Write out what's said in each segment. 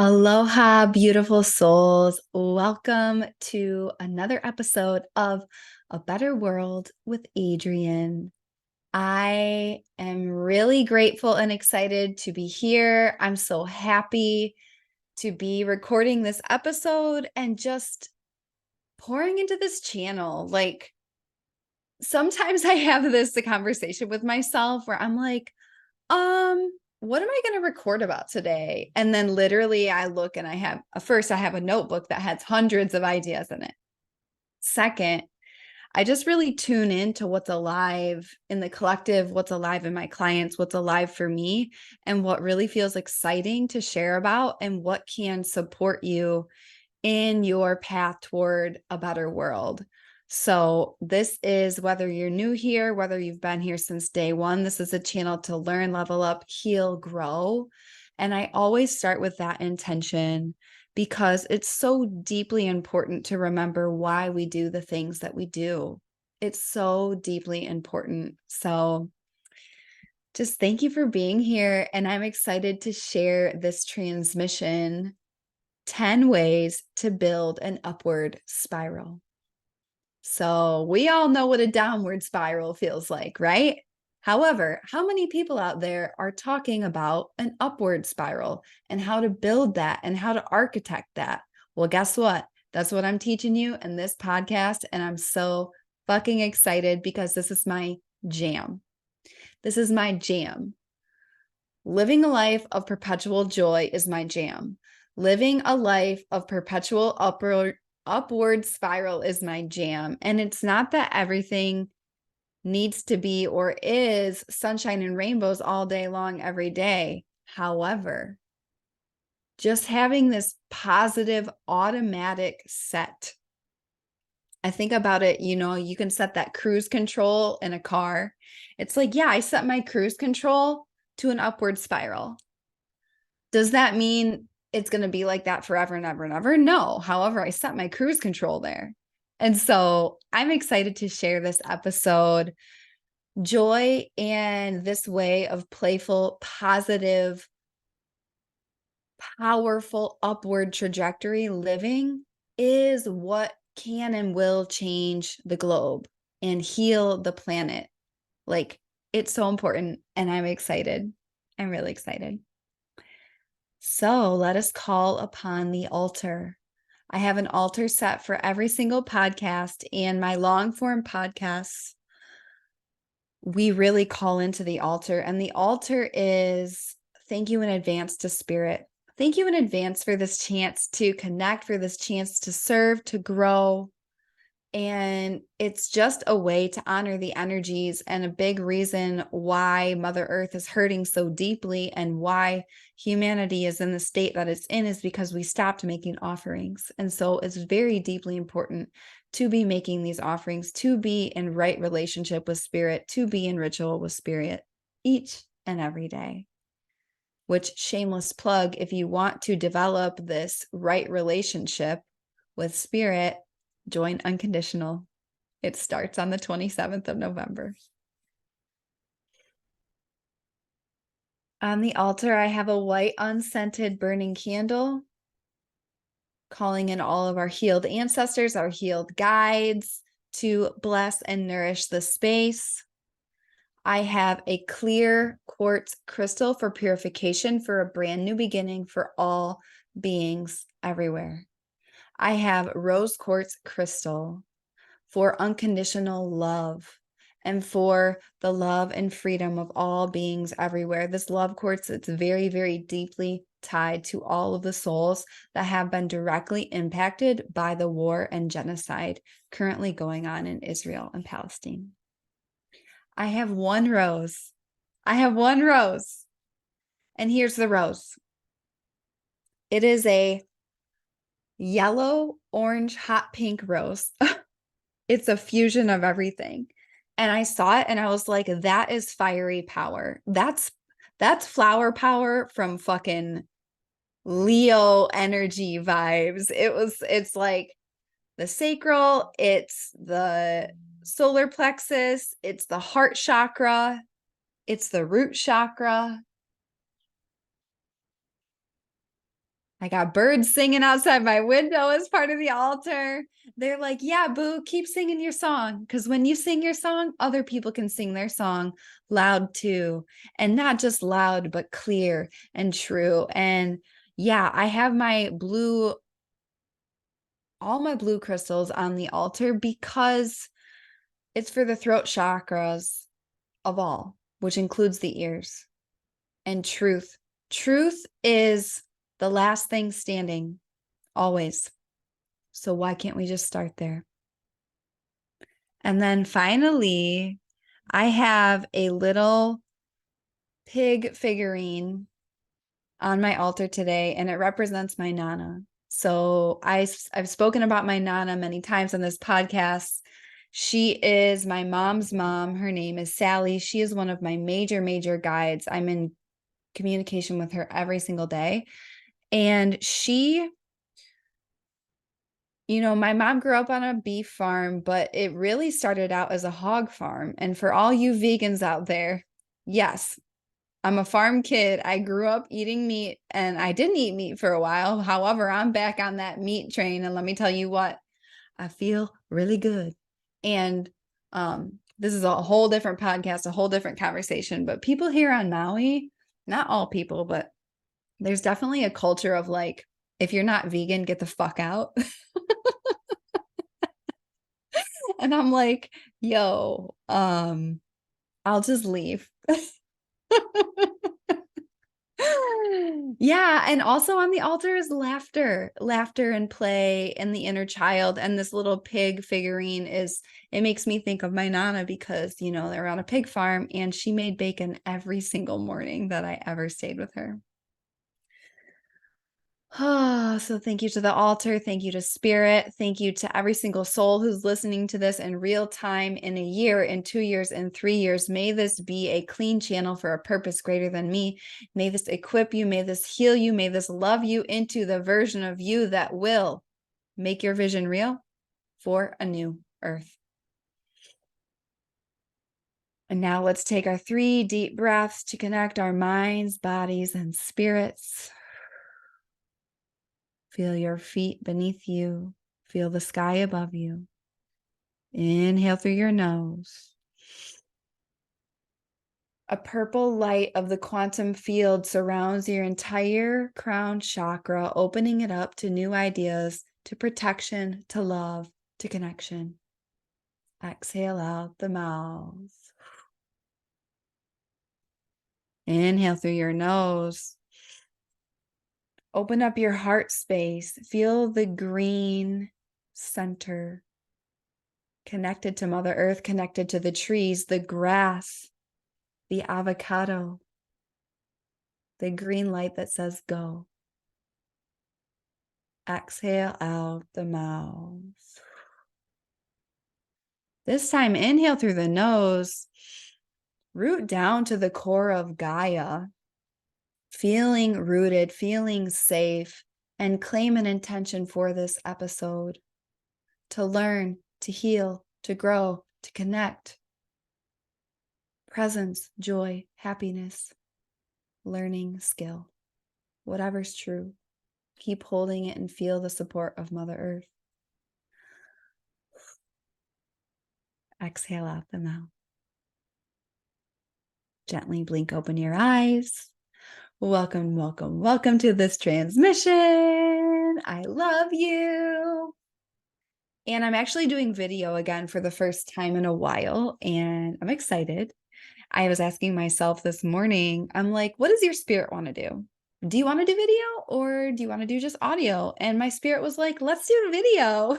Aloha, beautiful souls. Welcome to another episode of A Better World with Adrienne. I am really grateful and excited to be here. I'm so happy to be recording this episode and just pouring into this channel. Like sometimes I have this conversation with myself where I'm like, what am I going to record about today? And then literally I look and I have first I have a notebook that has hundreds of ideas in it. Second, I just really tune into what's alive in the collective, what's alive in my clients, what's alive for me, and what really feels exciting to share about and what can support you in your path toward a better world. So this is, whether you're new here, whether you've been here since day one, this is a channel to learn, level up, heal, grow. And I always start with that intention because it's so deeply important to remember why we do the things that we do. It's so deeply important. So just thank you for being here. And I'm excited to share this transmission, 10 ways to build an upward spiral. So we all know what a downward spiral feels like, right? However, how many people out there are talking about an upward spiral and how to build that and how to architect that? Well, guess what? That's what I'm teaching you in this podcast. And I'm so fucking excited because this is my jam. This is my jam. Living a life of perpetual joy is my jam. Living a life of perpetual upward spiral is my jam. And it's not that everything needs to be or is sunshine and rainbows all day long, every day. However, just having this positive automatic set. I think about it, you can set that cruise control in a car. It's like, yeah, I set my cruise control to an upward spiral. Does that mean it's going to be like that forever and ever and ever? No. However, I set my cruise control there. And so I'm excited to share this episode. Joy and this way of playful, positive, powerful, upward trajectory living is what can and will change the globe and heal the planet. Like, it's so important. And I'm excited. I'm really excited. So let us call upon the altar. I have an altar set for every single podcast, and my long form podcasts, we really call into the altar. And the altar is thank you in advance to spirit. Thank you in advance for this chance to connect, for this chance to serve, to grow. And it's just a way to honor the energies, and a big reason why Mother Earth is hurting so deeply and why humanity is in the state that it's in is because we stopped making offerings. And so it's very deeply important to be making these offerings, to be in right relationship with spirit, to be in ritual with spirit each and every day. Which, shameless plug, if you want to develop this right relationship with spirit, join Unconditional. It starts on the 27th of November. On the altar, I have a white unscented burning candle, calling in all of our healed ancestors, our healed guides, to bless and nourish the space. I have a clear quartz crystal for purification, for a brand new beginning for all beings everywhere. I have rose quartz crystal for unconditional love and for the love and freedom of all beings everywhere. This love quartz, it's very, very deeply tied to all of the souls that have been directly impacted by the war and genocide currently going on in Israel and Palestine. I have one rose. I have one rose. And here's the rose. It is a yellow, orange, hot pink rose. It's a fusion of everything. And I saw it and I was like, that is fiery power. That's flower power from fucking Leo energy vibes. It's like the sacral, it's the solar plexus, it's the heart chakra, it's the root chakra. I got birds singing outside my window as part of the altar. They're like, yeah, boo, keep singing your song. Because when you sing your song, other people can sing their song loud too. And not just loud, but clear and true. And yeah, I have all my blue crystals on the altar because it's for the throat chakras of all, which includes the ears. And truth. Truth is the last thing standing, always. So why can't we just start there? And then finally, I have a little pig figurine on my altar today, and it represents my Nana. So I've spoken about my Nana many times on this podcast. She is my mom's mom. Her name is Sally. She is one of my major guides. I'm in communication with her every single day. And she, my mom grew up on a beef farm, but it really started out as a hog farm. And for all you vegans out there, yes, I'm a farm kid. I grew up eating meat and I didn't eat meat for a while. However, I'm back on that meat train. And let me tell you what, I feel really good. And this is a whole different podcast, a whole different conversation. But people here on Maui, not all people, but there's definitely a culture of like, if you're not vegan, get the fuck out. And I'm like, yo, I'll just leave. Yeah, and also on the altar is laughter and play and the inner child. And this little pig figurine it makes me think of my Nana because, they're on a pig farm and she made bacon every single morning that I ever stayed with her. So thank you to the altar. Thank you to spirit. Thank you to every single soul who's listening to this in real time, in a year, in 2 years, in 3 years. May this be a clean channel for a purpose greater than me. May this equip you. May this heal you. May this love you into the version of you that will make your vision real for a new earth. And now let's take our 3 deep breaths to connect our minds, bodies, and spirits. Feel your feet beneath you. Feel the sky above you. Inhale through your nose. A purple light of the quantum field surrounds your entire crown chakra, opening it up to new ideas, to protection, to love, to connection. Exhale out the mouth. Inhale through your nose. Open up your heart space. Feel the green center. Connected to Mother Earth, connected to the trees, the grass, the avocado, the green light that says go. Exhale out the mouth. This time, inhale through the nose. Root down to the core of Gaia. Feeling rooted, feeling safe, and claim an intention for this episode. To learn, to heal, to grow, to connect. Presence, joy, happiness, learning, skill. Whatever's true. Keep holding it and feel the support of Mother Earth. Exhale out the mouth. Gently blink open your eyes. Welcome to this transmission. I love you. And I'm actually doing video again for the first time in a while, and I'm excited. I was asking myself this morning, I'm like, what does your spirit want to do? Do you want to do video or do you want to do just audio? And my spirit was like, let's do video.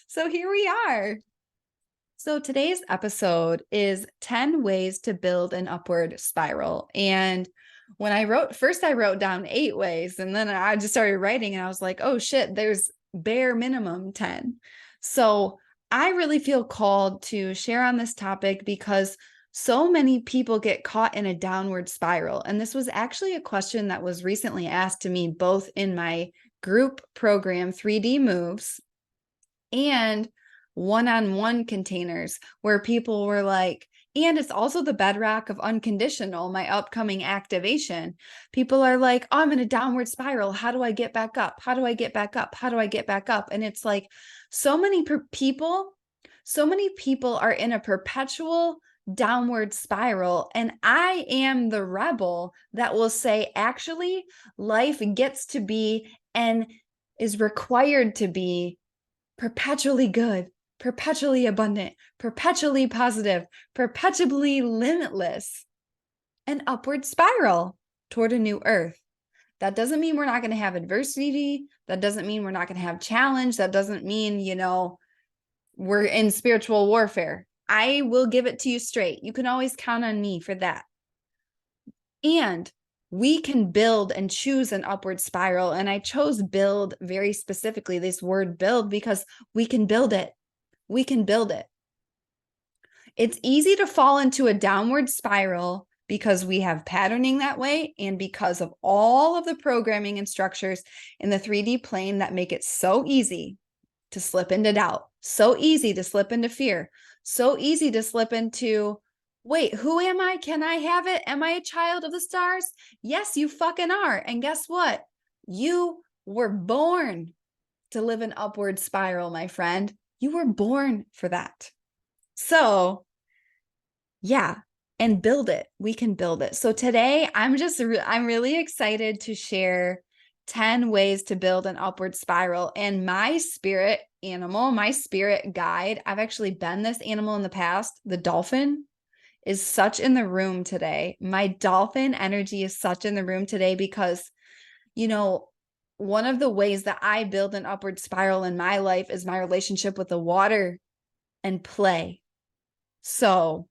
So here we are. So today's episode is 10 ways to build an upward spiral. And when I wrote down 8 ways, and then I just started writing and I was like, oh shit, there's bare minimum 10. So I really feel called to share on this topic because so many people get caught in a downward spiral. And this was actually a question that was recently asked to me, both in my group program, 3D Moves, and one-on-one containers, where people were like, And it's also the bedrock of unconditional, my upcoming activation. People are like, oh, I'm in a downward spiral. How do I get back up? How do I get back up? How do I get back up? And it's like so many people are in a perpetual downward spiral. And I am the rebel that will say, actually, life gets to be and is required to be perpetually good, perpetually abundant, perpetually positive, perpetually limitless, an upward spiral toward a new earth. That doesn't mean we're not going to have adversity. That doesn't mean we're not going to have challenge. That doesn't mean, we're in spiritual warfare. I will give it to you straight. You can always count on me for that. And we can build and choose an upward spiral. And I chose build very specifically, this word build, because we can build it. We can build it. It's easy to fall into a downward spiral because we have patterning that way and because of all of the programming and structures in the 3D plane that make it so easy to slip into doubt, so easy to slip into fear, so easy to slip into, wait, who am I? Can I have it? Am I a child of the stars? Yes, you fucking are. And guess what? You were born to live an upward spiral, my friend. You were born for that. So, yeah, and build it. We can build it. So today I'm really excited to share 10 ways to build an upward spiral. And my spirit animal, my spirit guide, I've actually been this animal in the past. The dolphin is such in the room today. My dolphin energy is such in the room today because, one of the ways that I build an upward spiral in my life is my relationship with the water and play. So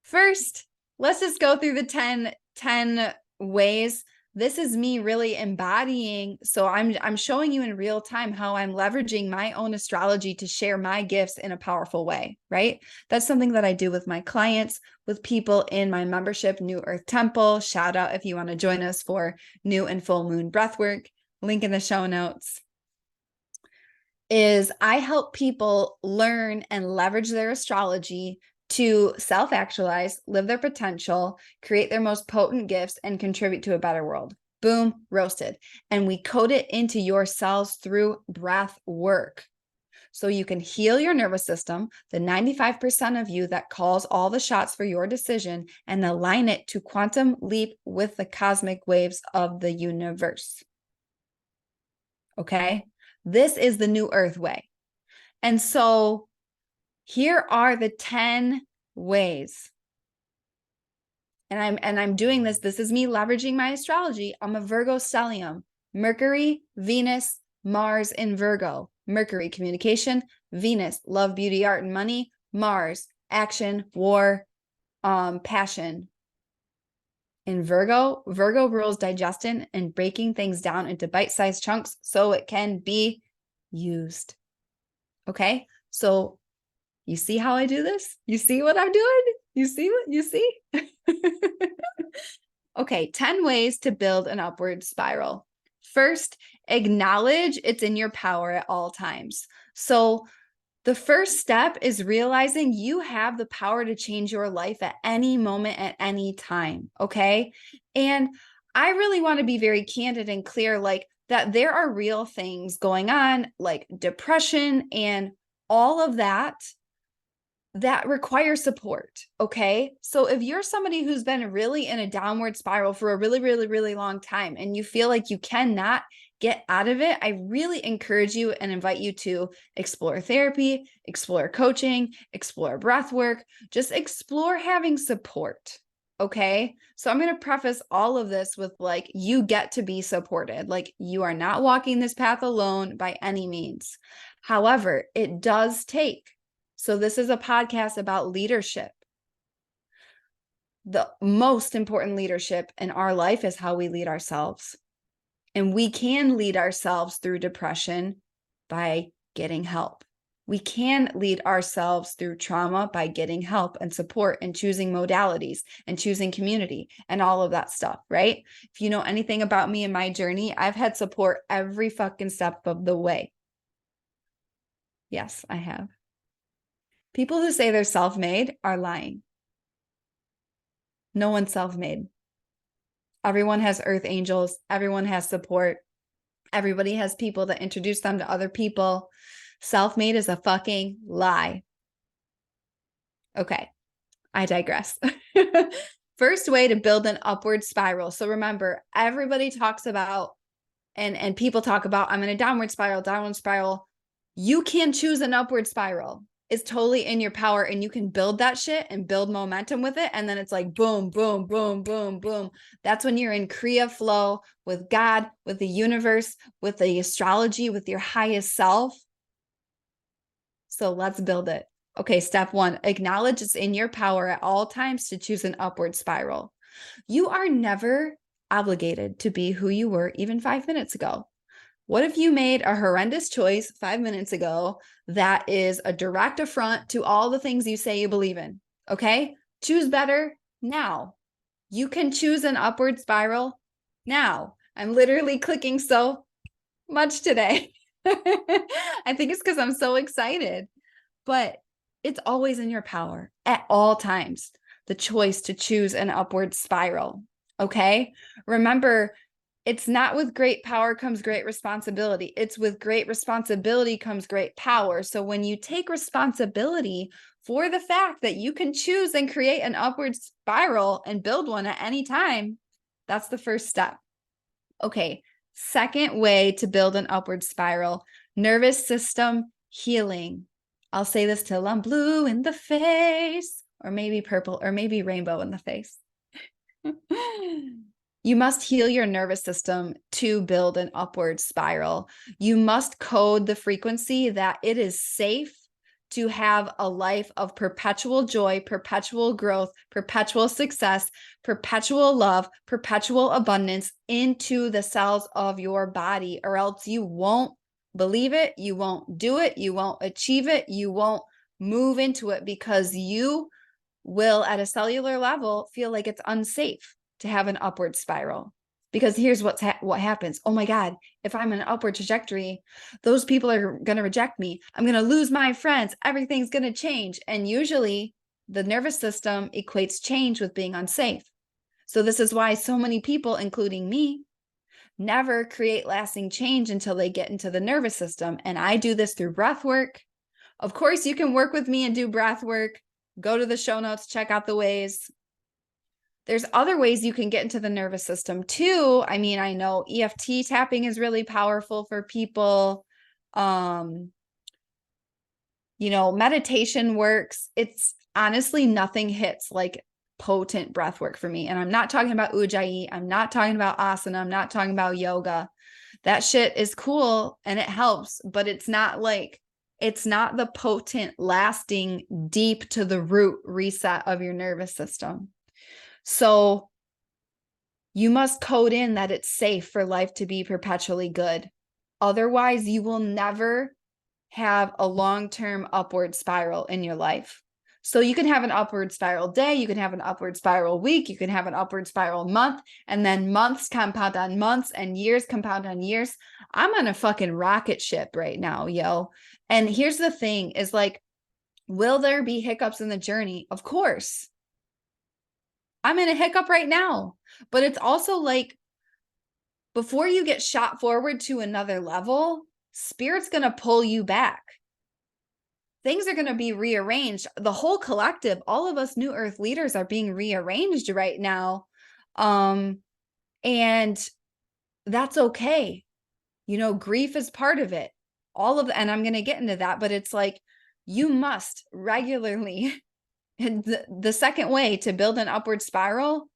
first, let's just go through the 10 ways. This is me really embodying. So I'm showing you in real time how I'm leveraging my own astrology to share my gifts in a powerful way, right? That's something that I do with my clients, with people in my membership, New Earth Temple. Shout out if you want to join us for new and full moon breathwork. Link in the show notes. Is I help people learn and leverage their astrology to self-actualize, live their potential, create their most potent gifts, and contribute to a better world. Boom, roasted. And we code it into your cells through breath work. So you can heal your nervous system, the 95% of you that calls all the shots for your decision, and align it to quantum leap with the cosmic waves of the universe. Okay? This is the New Earth way. And so here are the 10 ways. And I'm doing this. This is me leveraging my astrology. I'm a Virgo stellium. Mercury, Venus, Mars in Virgo. Mercury, communication. Venus, love, beauty, art, and money. Mars, action, war, passion. In Virgo rules digestion and breaking things down into bite-sized chunks so it can be used. Okay, so you see how I do this? You see what I'm doing? You see what you see? Okay, 10 ways to build an upward spiral. First, acknowledge it's in your power at all times. So the first step is realizing you have the power to change your life at any moment, at any time, okay? And I really want to be very candid and clear, like that there are real things going on, like depression and all of that require support, okay? So if you're somebody who's been really in a downward spiral for a really, really, really long time and you feel like you cannot get out of it, I really encourage you and invite you to explore therapy, explore coaching, explore breath work, just explore having support, okay? So I'm going to preface all of this with like, you get to be supported. Like you are not walking this path alone by any means. However, it does take. So this is a podcast about leadership. The most important leadership in our life is how we lead ourselves. And we can lead ourselves through depression by getting help. We can lead ourselves through trauma by getting help and support and choosing modalities and choosing community and all of that stuff, right? If you know anything about me and my journey, I've had support every fucking step of the way. Yes, I have. People who say they're self-made are lying. No one's self-made. Everyone has earth angels. Everyone has support. Everybody has people that introduce them to other people. Self-made is a fucking lie. Okay, I digress. First way to build an upward spiral. So remember, everybody talks about and people talk about, I'm in a downward spiral. You can choose an upward spiral. It's totally in your power, and you can build that shit and build momentum with it. And then it's like boom, boom, boom, boom, boom. That's when you're in Kriya flow with God, with the universe, with the astrology, with your highest self. So let's build it. Okay, step one, acknowledge it's in your power at all times to choose an upward spiral. You are never obligated to be who you were even 5 minutes ago. What if you made a horrendous choice 5 minutes ago that is a direct affront to all the things you say you believe in? Okay, choose better now. You can choose an upward spiral now. I'm literally clicking so much today. I think it's because I'm so excited, but it's always in your power at all times, the choice to choose an upward spiral. Okay. Remember, it's not with great power comes great responsibility. It's with great responsibility comes great power. So when you take responsibility for the fact that you can choose and create an upward spiral and build one at any time, that's the first step. Okay. Second way to build an upward spiral, nervous system healing. I'll say this till I'm blue in the face, or maybe purple, or maybe rainbow in the face. You must heal your nervous system to build an upward spiral. You must code the frequency that it is safe to have a life of perpetual joy, perpetual growth, perpetual success, perpetual love, perpetual abundance into the cells of your body, or else you won't believe it, you won't do it, you won't achieve it, you won't move into it, because you will, at a cellular level, feel like it's unsafe to have an upward spiral. Because here's what happens. Oh my God, if I'm in an upward trajectory, those people are going to reject me. I'm going to lose my friends. Everything's going to change. And usually the nervous system equates change with being unsafe. So this is why so many people, including me, never create lasting change until they get into the nervous system. And I do this through breath work. Of course, you can work with me and do breath work. Go to the show notes, check out the ways. There's other ways you can get into the nervous system too. I mean, I know EFT tapping is really powerful for people. Meditation works. It's honestly, nothing hits like potent breath work for me. And I'm not talking about Ujjayi. I'm not talking about asana. I'm not talking about yoga. That shit is cool and it helps, but it's not the potent, lasting, deep to the root reset of your nervous system. So you must code in that it's safe for life to be perpetually good. Otherwise, you will never have a long-term upward spiral in your life. So you can have an upward spiral day, you can have an upward spiral week, you can have an upward spiral month, and then months compound on months and years compound on years. I'm on a fucking rocket ship right now, yo. And here's the thing is like, will there be hiccups in the journey? Of course. I'm in a hiccup right now, but it's also like, before you get shot forward to another level, Spirit's going to pull you back. Things are going to be rearranged. The whole collective, all of us new earth leaders are being rearranged right now. And that's okay. Grief is part of it. And I'm going to get into that, but it's like, you must regularly, and the second way to build an upward spiral,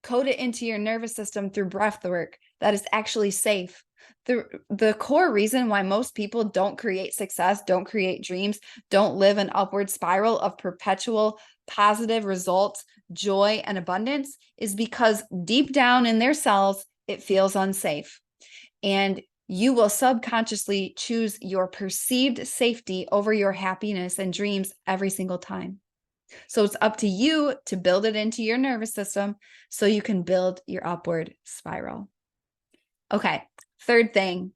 code it into your nervous system through breath work that is actually safe. The core reason why most people don't create success, don't create dreams, don't live an upward spiral of perpetual positive results, joy, and abundance is because deep down in their cells, it feels unsafe. And you will subconsciously choose your perceived safety over your happiness and dreams every single time. So it's up to you to build it into your nervous system so you can build your upward spiral. Okay, third thing,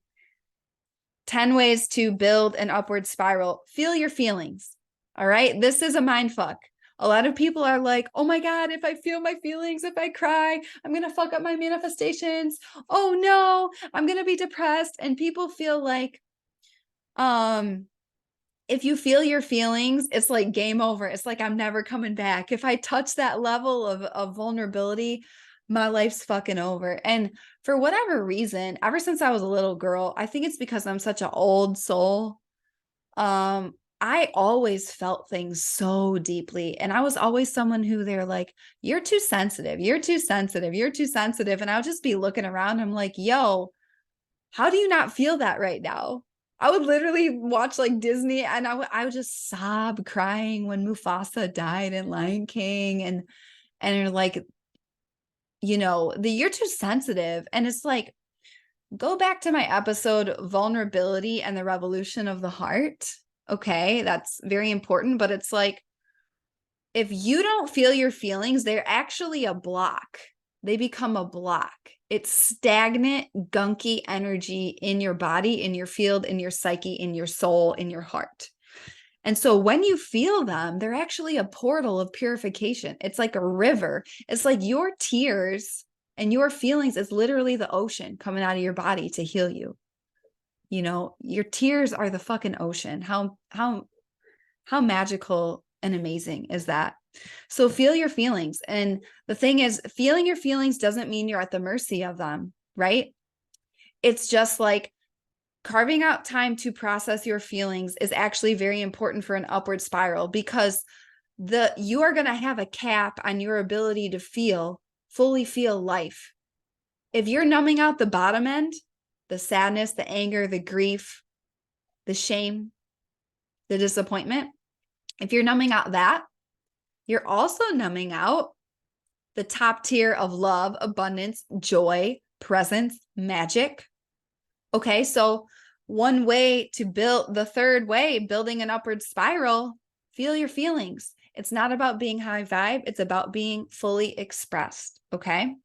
10 ways to build an upward spiral. Feel your feelings. All right, this is a mind fuck. A lot of people are like, oh my God, if I feel my feelings, if I cry, I'm going to fuck up my manifestations. Oh no, I'm going to be depressed. And people feel like, if you feel your feelings, it's like game over. It's like, I'm never coming back. If I touch that level of vulnerability, my life's fucking over. And for whatever reason, ever since I was a little girl, I think it's because I'm such an old soul. I always felt things so deeply. And I was always someone who they're like, you're too sensitive. You're too sensitive. You're too sensitive. And I'll just be looking around. I'm like, yo, how do you not feel that right now? I would literally watch like Disney and I would just sob crying when Mufasa died in Lion King and you're like, you're too sensitive. And it's like, go back to my episode, Vulnerability and the Revolution of the Heart. Okay, that's very important, but it's like, if you don't feel your feelings, they're actually a block. They become a block. It's stagnant, gunky energy in your body, in your field, in your psyche, in your soul, in your heart. And so when you feel them, they're actually a portal of purification. It's like a river. It's like your tears and your feelings is literally the ocean coming out of your body to heal you. Your tears are the fucking ocean. How magical and amazing is that? So feel your feelings. And the thing is, feeling your feelings doesn't mean you're at the mercy of them, right? It's just like carving out time to process your feelings is actually very important for an upward spiral, because you are going to have a cap on your ability to fully feel life. If you're numbing out the bottom end, the sadness, the anger, the grief, the shame, the disappointment, if you're numbing out that, you're also numbing out the top tier of love, abundance, joy, presence, magic. Okay, so one way to build, the third way, building an upward spiral, feel your feelings. It's not about being high vibe. It's about being fully expressed. Okay.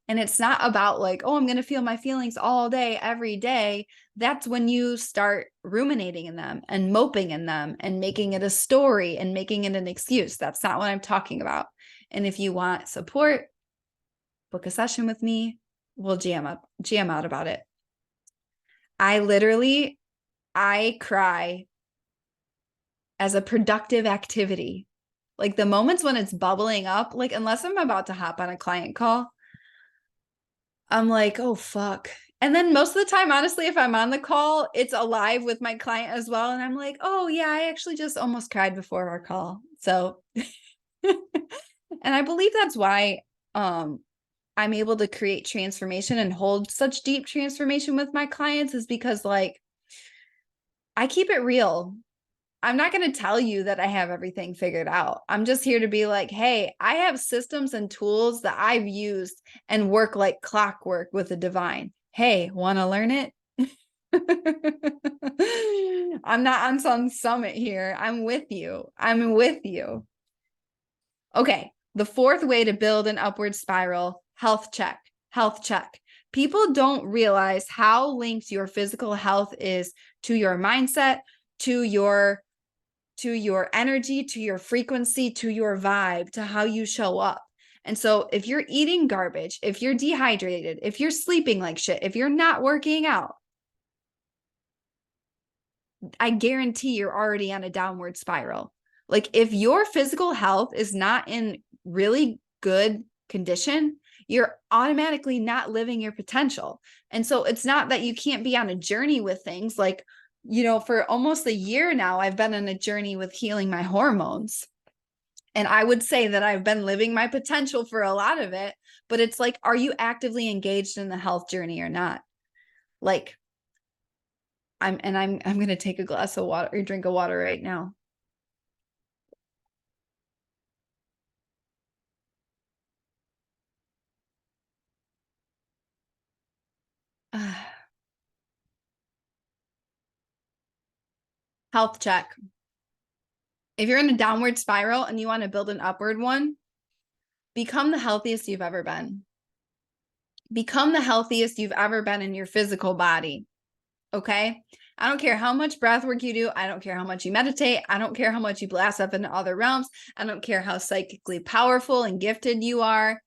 And it's not about like, oh, I'm going to feel my feelings all day, every day. That's when you start ruminating in them and moping in them and making it a story and making it an excuse. That's not what I'm talking about. And if you want support, book a session with me. We'll jam out about it. I cry as a productive activity. Like the moments when it's bubbling up, like unless I'm about to hop on a client call, I'm like, oh, fuck. And then most of the time, honestly, if I'm on the call, it's alive with my client as well. And I'm like, oh, yeah, I actually just almost cried before our call. So, and I believe that's why I'm able to create transformation and hold such deep transformation with my clients, is because like I keep it real. I'm not going to tell you that I have everything figured out. I'm just here to be like, hey, I have systems and tools that I've used and work like clockwork with the divine. Hey, want to learn it? I'm not on some summit here. I'm with you. Okay. The fourth way to build an upward spiral, health check. People don't realize how linked your physical health is to your mindset, to your energy, to your frequency, to your vibe, to how you show up. And so if you're eating garbage, if you're dehydrated, if you're sleeping like shit, if you're not working out, I guarantee you're already on a downward spiral. Like if your physical health is not in really good condition, you're automatically not living your potential. And so it's not that you can't be on a journey with things like, for almost a year now, I've been on a journey with healing my hormones. And I would say that I've been living my potential for a lot of it, but it's like, are you actively engaged in the health journey or not? Like I'm going to take a glass of water or drink of water right now. Health check. If you're in a downward spiral and you want to build an upward one, become the healthiest you've ever been. Become the healthiest you've ever been in your physical body. Okay. I don't care how much breath work you do. I don't care how much you meditate. I don't care how much you blast up into other realms. I don't care how psychically powerful and gifted you are.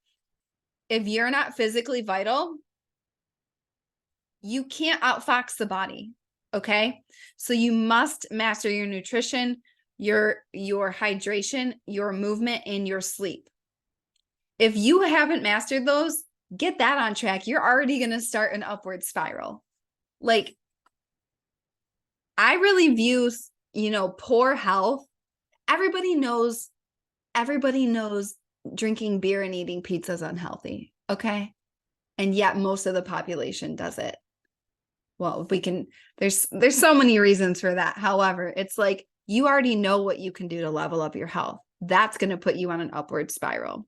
If you're not physically vital, you can't outfox the body. Okay. So you must master your nutrition, your hydration, your movement, and your sleep. If you haven't mastered those, get that on track. You're already going to start an upward spiral. Like, I really view, poor health. Everybody knows drinking beer and eating pizza is unhealthy. Okay. And yet most of the population does it. Well, if we can, there's so many reasons for that. However, it's like, you already know what you can do to level up your health. That's going to put you on an upward spiral.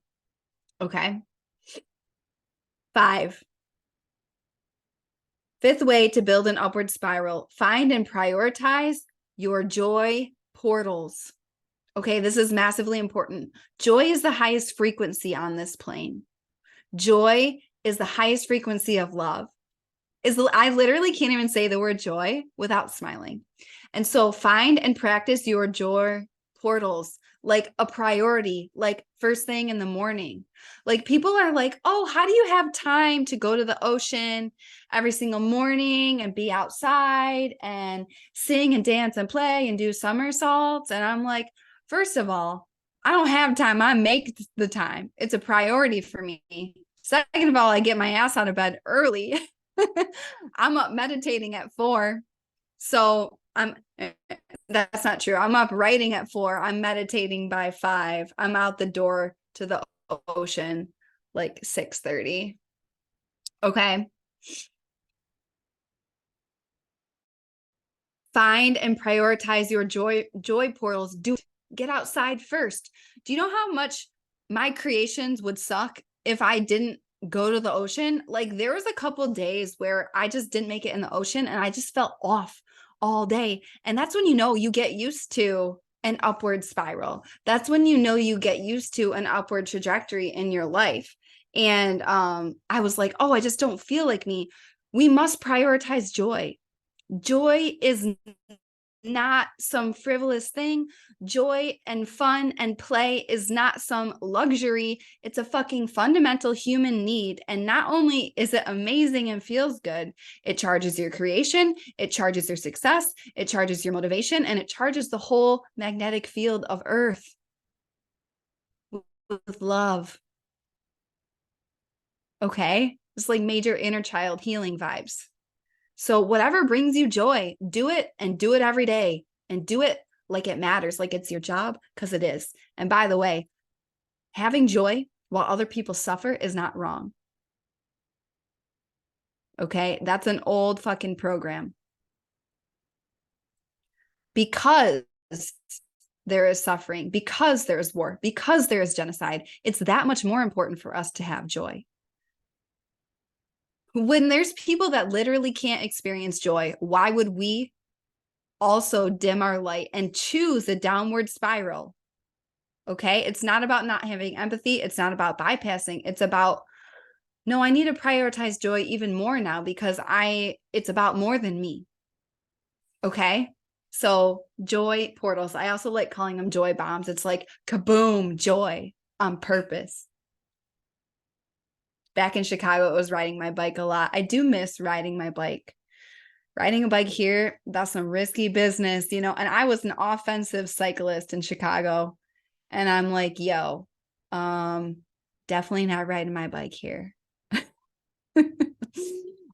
Okay. 5. Fifth way to build an upward spiral, find and prioritize your joy portals. Okay, this is massively important. Joy is the highest frequency on this plane. Joy is the highest frequency of love. I literally can't even say the word joy without smiling. And so find and practice your joy portals, like a priority, like first thing in the morning. Like, people are like, oh, how do you have time to go to the ocean every single morning and be outside and sing and dance and play and do somersaults? And I'm like, first of all, I don't have time. I make the time. It's a priority for me. Second of all, I get my ass out of bed early. I'm up meditating at 4. So that's not true. I'm up writing at 4. I'm meditating by 5. I'm out the door to the ocean like 6:30. Okay. Find and prioritize your joy portals. Get outside first. Do you know how much my creations would suck if I didn't go to the ocean? Like, there was a couple days where I just didn't make it in the ocean and I just felt off all day. And that's when you get used to an upward spiral. That's when you get used to an upward trajectory in your life. And I was like, oh, I just don't feel like me. We must prioritize joy. Joy is not some frivolous thing. Joy and fun and play is not some luxury. It's a fucking fundamental human need. And not only is it amazing and feels good, it charges your creation, it charges your success, it charges your motivation, and it charges the whole magnetic field of Earth with love. Okay? It's like major inner child healing vibes. So whatever brings you joy, do it, and do it every day, and do it like it matters, like it's your job, because it is. And by the way, having joy while other people suffer is not wrong. Okay? That's an old fucking program. Because there is suffering, because there is war, because there is genocide, it's that much more important for us to have joy. When there's people that literally can't experience joy, why would we also dim our light and choose a downward spiral? Okay. It's not about not having empathy. It's not about bypassing. It's about, no, I need to prioritize joy even more now because it's about more than me. Okay. So joy portals. I also like calling them joy bombs. It's like kaboom, joy on purpose. Back in Chicago, I was riding my bike a lot. I do miss riding my bike. Riding a bike here, that's some risky business, and I was an offensive cyclist in Chicago. And I'm like, yo, definitely not riding my bike here.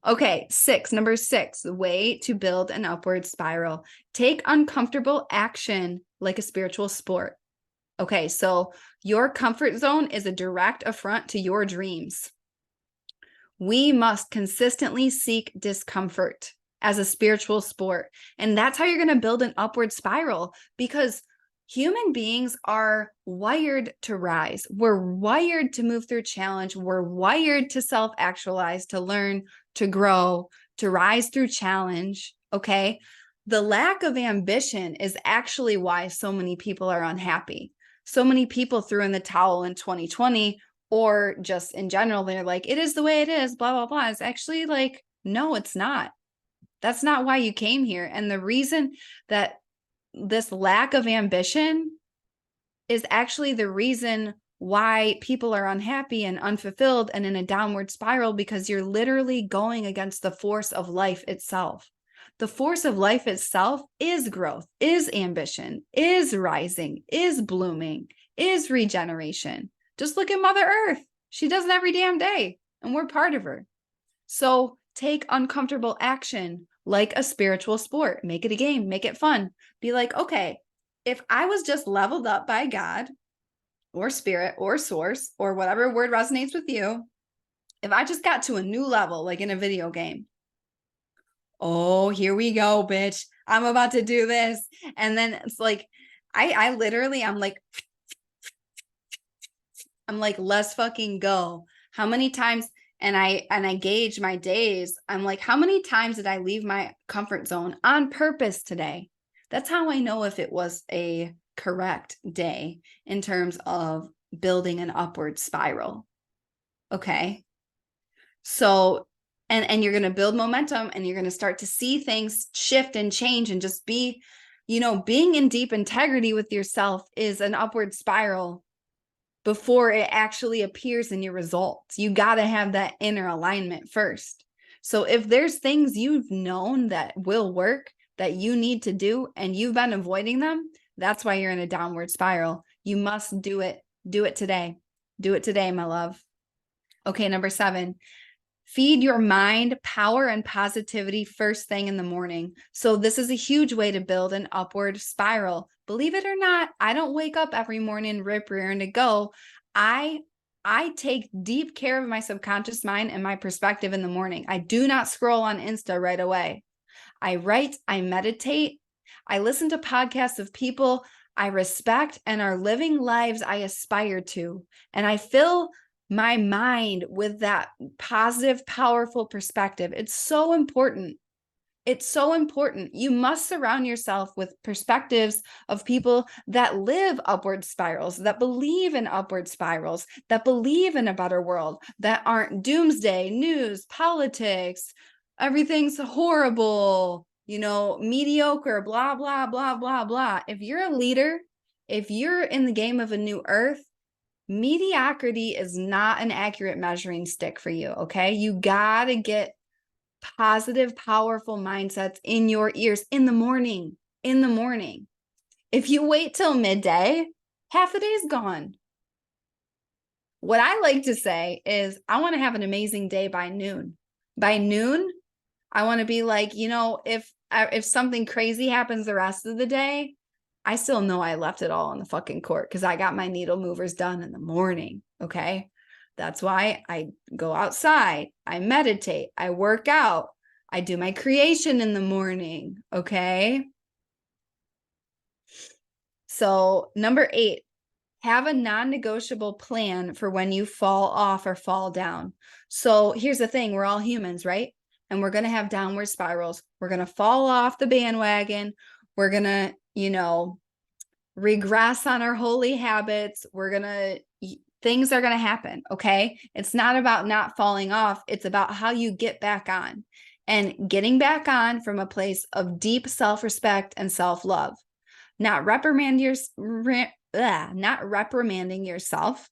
Okay, number 6, the way to build an upward spiral. Take uncomfortable action like a spiritual sport. Okay, so your comfort zone is a direct affront to your dreams. We must consistently seek discomfort as a spiritual sport. And that's how you're going to build an upward spiral, because human beings are wired to rise. We're wired to move through challenge. We're wired to self-actualize, to learn, to grow, to rise through challenge. Okay. The lack of ambition is actually why so many people are unhappy. So many people threw in the towel in 2020, or just in general, they're like, it is the way it is, blah, blah, blah. It's actually like, no, it's not. That's not why you came here. And the reason that this lack of ambition is actually the reason why people are unhappy and unfulfilled and in a downward spiral, because you're literally going against the force of life itself. The force of life itself is growth, is ambition, is rising, is blooming, is regeneration. Just look at Mother Earth. She does it every damn day, and we're part of her. So take uncomfortable action like a spiritual sport. Make it a game, make it fun. Be like, okay, if I was just leveled up by God or spirit or source or whatever word resonates with you, if I just got to a new level, like in a video game, oh, here we go, bitch. I'm about to do this. And then it's like, I literally, I'm like, let's fucking go. How many times, and I gauge my days. I'm like, how many times did I leave my comfort zone on purpose today? That's how I know if it was a correct day in terms of building an upward spiral. Okay. So, and you're going to build momentum, and you're going to start to see things shift and change, and just be, being in deep integrity with yourself is an upward spiral before it actually appears in your results. You got to have that inner alignment first. So if there's things you've known that will work that you need to do and you've been avoiding them, that's why you're in a downward spiral. You must do it. Do it today. Do it today, my love. Okay, number 7. Feed your mind power and positivity first thing in the morning. So this is a huge way to build an upward spiral. Believe it or not, I don't wake up every morning rip rearing to go. I take deep care of my subconscious mind and my perspective in the morning. I do not scroll on Insta right away. I write, I meditate, I listen to podcasts of people I respect and are living lives I aspire to. And I fill my mind with that positive, powerful perspective. It's so important. It's so important. You must surround yourself with perspectives of people that live upward spirals, that believe in upward spirals, that believe in a better world, that aren't doomsday, news, politics, everything's horrible, mediocre, blah, blah, blah, blah, blah. If you're a leader, if you're in the game of a new earth, mediocrity is not an accurate measuring stick for you, okay? You got to get positive, powerful mindsets in your ears in the morning. If you wait till midday, half the day's gone. What I like to say is I want to have an amazing day by noon. By noon, I want to be like, if something crazy happens the rest of the day, I still know I left it all on the fucking court because I got my needle movers done in the morning. Okay. That's why I go outside, I meditate, I work out, I do my creation in the morning. Okay. So, number 8, have a non-negotiable plan for when you fall off or fall down. So, here's the thing, we're all humans, right? And we're going to have downward spirals. We're going to fall off the bandwagon. We're going to, regress on our holy habits. Things are going to happen. Okay. It's not about not falling off. It's about how you get back on, and getting back on from a place of deep self-respect and self-love, not reprimanding yourself,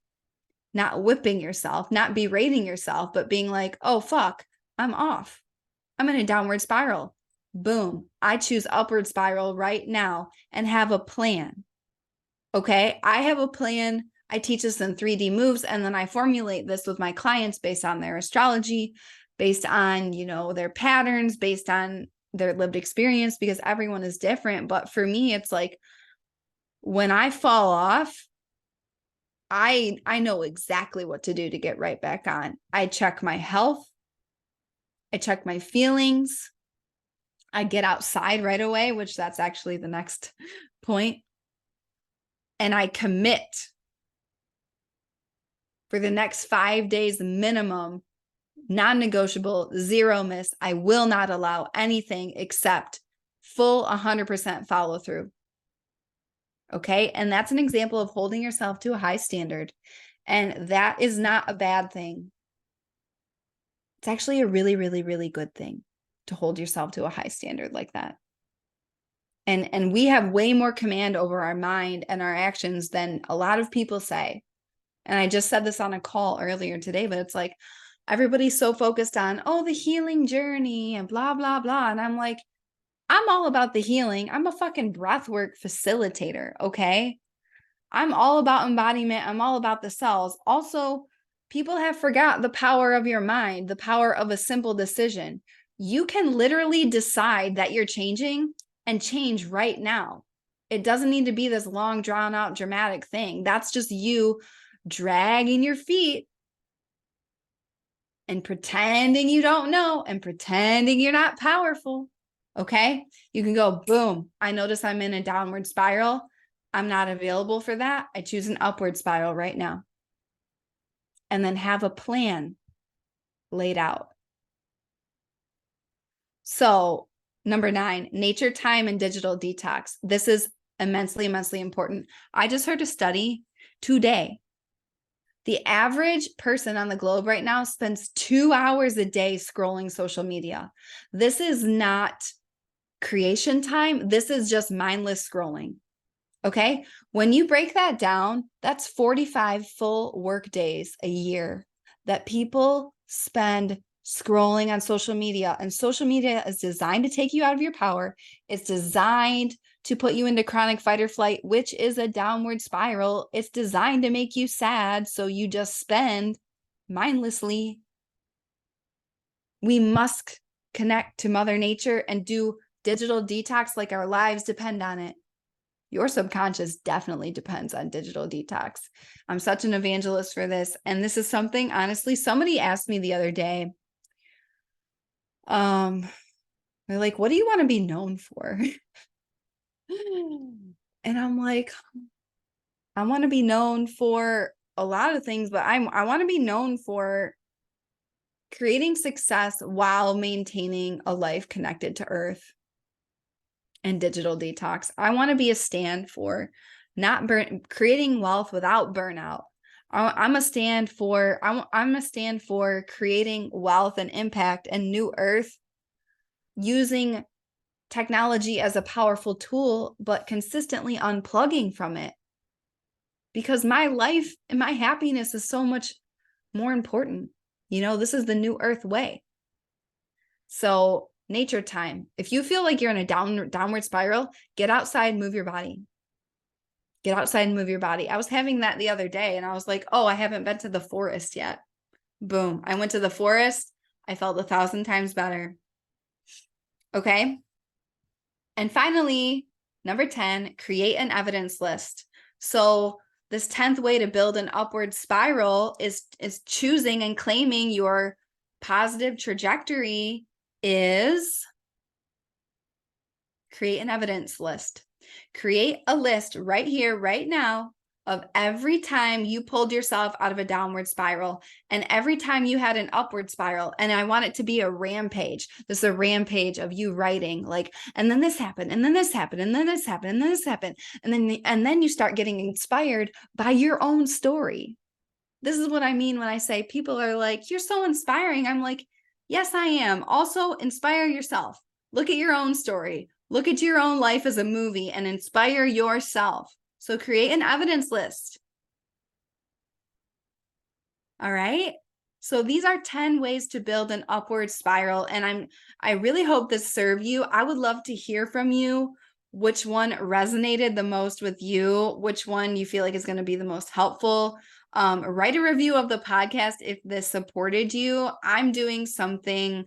not whipping yourself, not berating yourself, but being like, oh, fuck, I'm off. I'm in a downward spiral. Boom. I choose upward spiral right now and have a plan. Okay. I have a plan. I teach this in 3D moves, and then I formulate this with my clients based on their astrology, based on, their patterns, based on their lived experience, because everyone is different. But for me, it's like when I fall off, I know exactly what to do to get right back on. I check my health. I check my feelings. I get outside right away, which that's actually the next point. And I commit for the next 5 days minimum, non-negotiable, zero miss. I will not allow anything except full 100% follow through. Okay. And that's an example of holding yourself to a high standard. And that is not a bad thing. It's actually a really, really, really good thing. to hold yourself to a high standard like that. And we have way more command over our mind and our actions than a lot of people say. And I just said this on a call earlier today, but it's like everybody's so focused on, oh, the healing journey and blah, blah, blah. And I'm like, I'm all about the healing. I'm a fucking breathwork facilitator. Okay. I'm all about embodiment. I'm all about the cells. Also, people have forgot the power of your mind, the power of a simple decision. You can literally decide that you're changing and change right now. It doesn't need to be this long, drawn out, dramatic thing. That's just you dragging your feet and pretending you don't know and pretending you're not powerful. Okay. You can go, boom. I notice I'm in a downward spiral. I'm not available for that. I choose an upward spiral right now. And then have a plan laid out. So, number 9, nature time and digital detox. This is immensely, immensely important. I just heard a study today. The average person on the globe right now spends 2 hours a day scrolling social media. This is not creation time. This is just mindless scrolling. Okay. When you break that down, that's 45 full work days a year that people spend scrolling on social media. And social media is designed to take you out of your power. It's designed to put you into chronic fight or flight, which is a downward spiral. It's designed to make you sad. So you just spend mindlessly. We must connect to Mother Nature and do digital detox like our lives depend on it. Your subconscious definitely depends on digital detox. I'm such an evangelist for this. And this is something, honestly, somebody asked me the other day, they're like, what do you want to be known for? And I'm like, I want to be known for a lot of things, but I want to be known for creating success while maintaining a life connected to Earth and digital detox. I want to be a stand for not creating wealth without burnout. I'm a stand for creating wealth and impact and new Earth using technology as a powerful tool, but consistently unplugging from it. Because my life and my happiness is so much more important. You know, this is the new Earth way. So nature time. If you feel like you're in a downward spiral, get outside, move your body. Get outside and move your body. I was having that the other day and I was like, oh, I haven't been to the forest yet. Boom. I went to the forest. I felt 1,000 times better. Okay. And finally, number 10, create an evidence list. So this 10th way to build an upward spiral is choosing and claiming your positive trajectory is create an evidence list. Create a list right here, right now, of every time you pulled yourself out of a downward spiral and every time you had an upward spiral. And I want it to be a rampage. This is a rampage of you writing like, and then this happened, and then this happened, and then this happened, and then this happened. And then you start getting inspired by your own story. This is what I mean when I say people are like, you're so inspiring. I'm like, yes, I am. Also, inspire yourself. Look at your own story. Look at your own life as a movie and inspire yourself. So create an evidence list. All right. So these are 10 ways to build an upward spiral. And I really hope this served you. I would love to hear from you. Which one resonated the most with you? Which one you feel like is going to be the most helpful? Write a review of the podcast if this supported you. I'm doing something.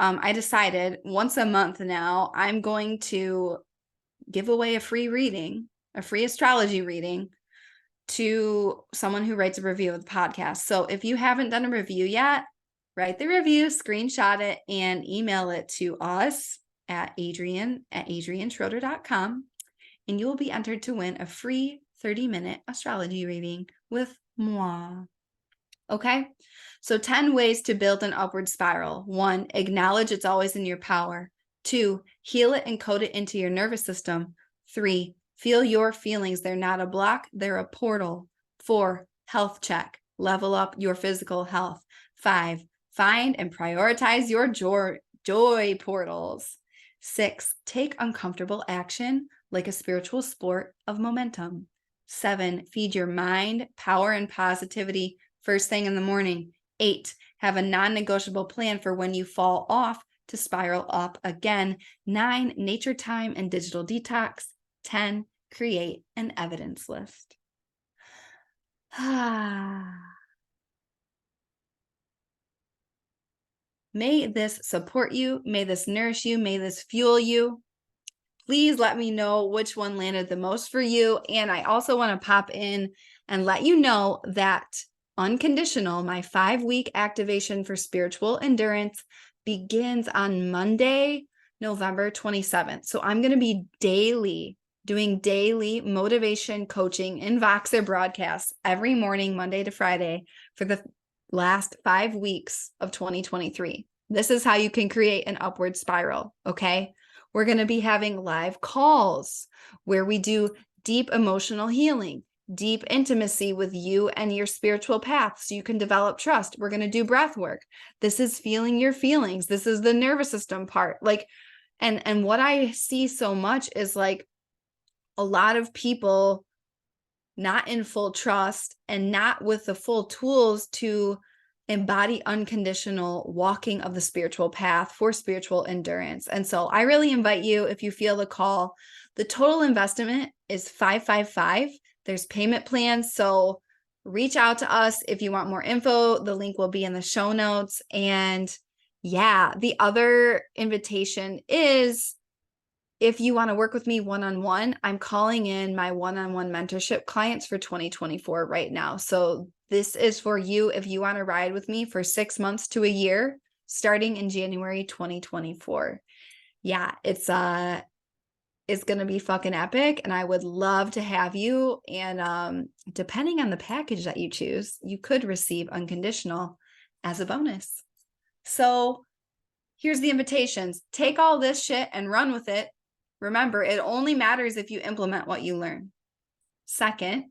I decided once a month now, I'm going to give away a free reading, a free astrology reading to someone who writes a review of the podcast. So if you haven't done a review yet, write the review, screenshot it, and email it to us at adrianschroeder.com. And you will be entered to win a free 30-minute astrology reading with moi. Okay. So 10 ways to build an upward spiral. 1, acknowledge it's always in your power. 2, heal it and code it into your nervous system. 3, feel your feelings. They're not a block, they're a portal. 4, health check. Level up your physical health. 5, find and prioritize your joy portals. 6, take uncomfortable action like a spiritual sport of momentum. 7, feed your mind, power, and positivity first thing in the morning. 8, have a non-negotiable plan for when you fall off to spiral up again. 9, nature time and digital detox. 10, create an evidence list. May this support you. May this nourish you. May this fuel you. Please let me know which one landed the most for you. And I also want to pop in and let you know that Unconditional, my 5-week activation for spiritual endurance, begins on Monday, November 27th. So I'm going to be doing daily motivation coaching in Voxer broadcasts every morning, Monday to Friday, for the last 5 weeks of 2023. This is how you can create an upward spiral, okay? We're going to be having live calls where we do deep emotional healing, deep intimacy with you and your spiritual path so you can develop trust. We're going to do breath work. This is feeling your feelings. This is the nervous system part. And what I see so much is like a lot of people not in full trust and not with the full tools to embody unconditional walking of the spiritual path for spiritual endurance. And so I really invite you, if you feel the call. The total investment is $555. There's payment plans. So reach out to us if you want more info. The link will be in the show notes. And yeah, the other invitation is, if you want to work with me one-on-one, I'm calling in my one-on-one mentorship clients for 2024 right now. So this is for you if you want to ride with me for 6 months to a year, starting in January 2024. Yeah, it's going to be fucking epic, and I would love to have you. And depending on the package that you choose, you could receive Unconditional as a bonus. So here's the invitations. Take all this shit and run with it. Remember, it only matters if you implement what you learn. Second,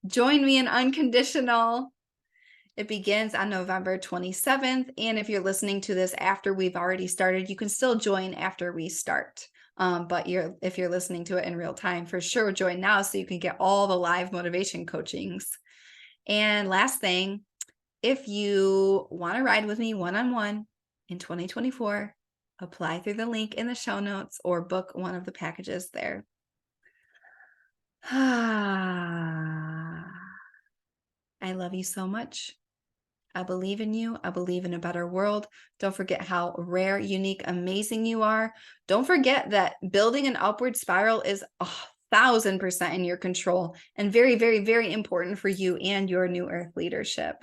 join me in Unconditional. It begins on November 27th. And if you're listening to this after we've already started, you can still join after we start. But if you're listening to it in real time, for sure, join now so you can get all the live motivation coachings. And last thing, if you want to ride with me one-on-one in 2024, apply through the link in the show notes or book one of the packages there. I love you so much. I believe in you. I believe in a better world. Don't forget how rare, unique, amazing you are. Don't forget that building an upward spiral is 1,000% in your control and very, very, very important for you and your new earth leadership.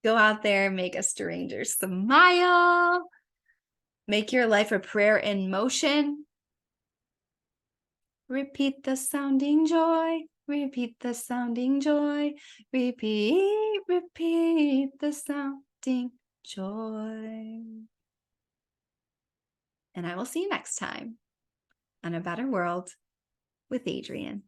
Go out there, make a stranger smile. Make your life a prayer in motion. Repeat the sounding joy. Repeat the sounding joy. Repeat, repeat the sounding joy. And I will see you next time on A Better World with Adrienne.